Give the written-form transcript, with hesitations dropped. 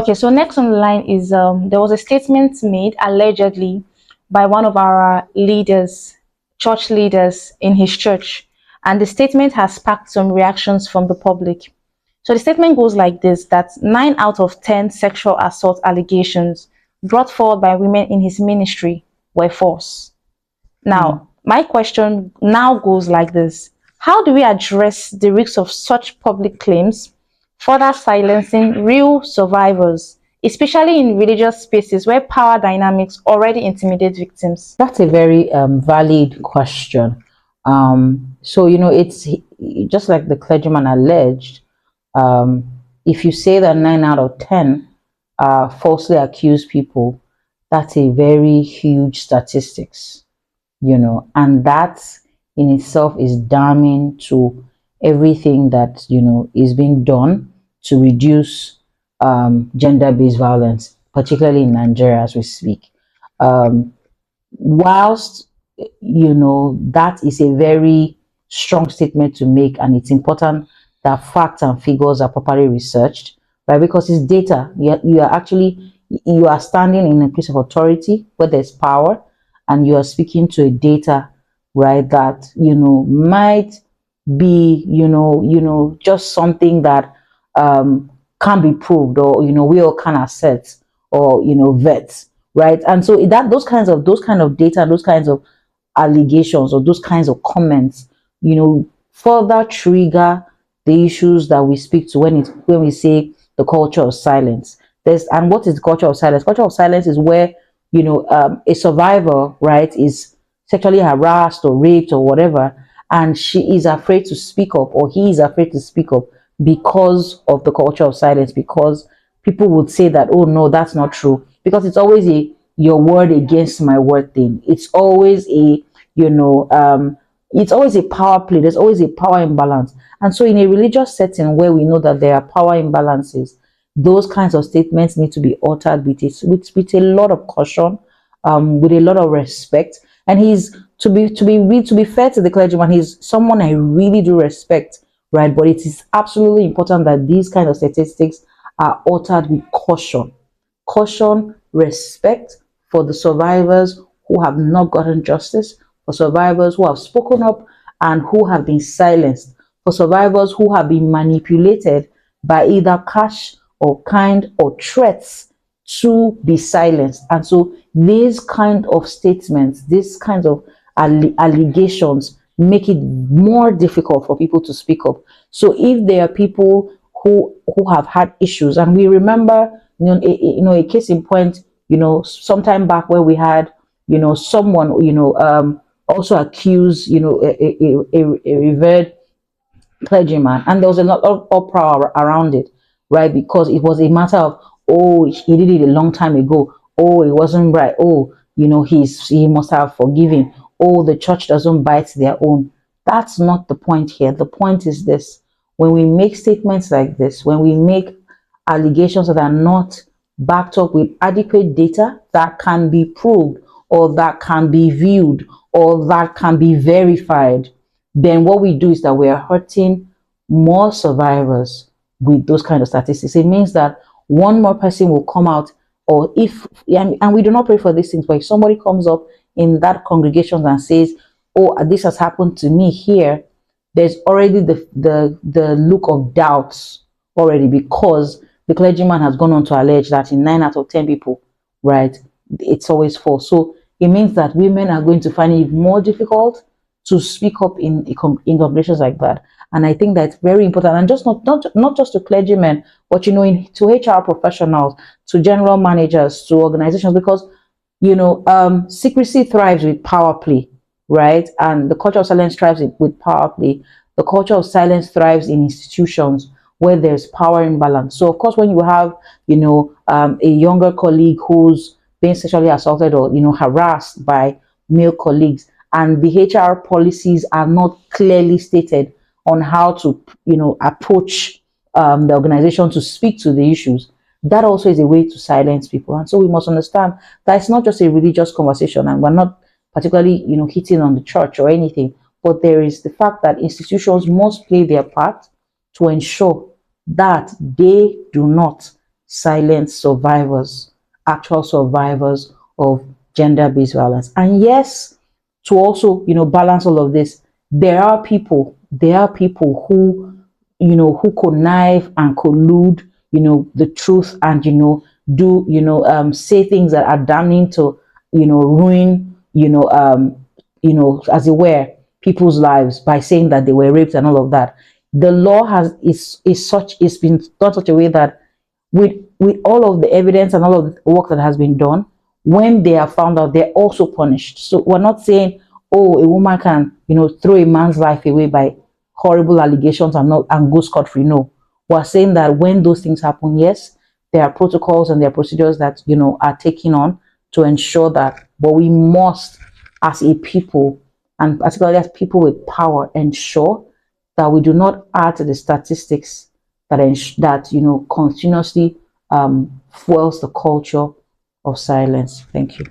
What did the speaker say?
Okay, so next on the line is there was a statement made allegedly by one of our leaders, church leaders in his church, and the statement has sparked some reactions from the public. So the statement goes like this: that 9 out of 10 sexual assault allegations brought forward by women in his ministry were false. Now, my question now goes like this: how do we address the risks of such public claims, further silencing real survivors, especially in religious spaces where power dynamics already intimidate victims? That's a very valid question. So, it's just like the clergyman alleged. If you say that 9 out of 10 falsely accused people, that's a very huge statistics, and that in itself is damning to everything that, is being done to reduce gender-based violence, particularly in Nigeria as we speak. Um, whilst that is a very strong statement to make, and it's important that facts and figures are properly researched, right? Because it's data. You are standing in a place of authority where there's power, and you are speaking to a data, right, that might be just something that can be proved, or we all can assert, or vet, right? And so that those kind of data, those kinds of allegations, or those kinds of comments, further trigger the issues that we speak to when we say the culture of silence. And what is the culture of silence? Culture of silence is where a survivor, right, is sexually harassed or raped or whatever, and she is afraid to speak up, or he is afraid to speak up because of the culture of silence, because people would say that, oh no, that's not true, because it's always a your word against my word thing. It's always a it's always a power play. There's always a power imbalance. And so in a religious setting where we know that there are power imbalances, those kinds of statements need to be uttered with a lot of caution, with a lot of respect. And he's to be fair to the clergyman, he's someone I really do respect, right? But it is absolutely important that these kind of statistics are uttered with caution, respect for the survivors who have not gotten justice, for survivors who have spoken up and who have been silenced, for survivors who have been manipulated by either cash or kind or threats to be silenced. And so these kind of statements, these kinds of allegations make it more difficult for people to speak up. So if there are people who have had issues, and we remember a case in point, sometime back where we had someone also accused a revered clergyman, and there was a lot of uproar around it, right? Because it was a matter of, oh, he did it a long time ago, oh, it wasn't right, oh, he must have forgiven, oh, the church doesn't bite their own. That's not the point here. The point is this: when we make statements like this, when we make allegations that are not backed up with adequate data that can be proved, or that can be viewed, or that can be verified, then what we do is that we are hurting more survivors with those kind of statistics. It means that one more person will come out, or and we do not pray for these things, but if somebody comes up in that congregation and says, oh, this has happened to me here, there's already the look of doubts already, because the clergyman has gone on to allege that in 9 out of 10 people, right, it's always false. So it means that women are going to find it more difficult to speak up in congregations like that. And I think that's very important, and just not just to clergymen, but to HR professionals, to general managers, to organizations, because secrecy thrives with power play, right? And the culture of silence thrives with power play. The culture of silence thrives in institutions where there's power imbalance. So of course, when you have a younger colleague who's being sexually assaulted or harassed by male colleagues, and the HR policies are not clearly stated on how to approach the organization to speak to the issues, that also is a way to silence people. And so we must understand that it's not just a religious conversation, and we're not particularly hitting on the church or anything, but there is the fact that institutions must play their part to ensure that they do not silent survivors, actual survivors of gender-based violence. And yes, to also, balance all of this, there are people who, who connive and collude, the truth, and, do, say things that are damning to, ruin, as it were, people's lives by saying that they were raped and all of that. The law is been done such a way that with all of the evidence and all of the work that has been done, when they are found out, they're also punished. So we're not saying, oh, a woman can, throw a man's life away by horrible allegations and go scot-free. No. We're saying that when those things happen, yes, there are protocols and there are procedures that, are taken on to ensure that, but we must, as a people, and particularly as people with power, ensure that we do not add to the statistics that continuously fuels the culture of silence. Thank you.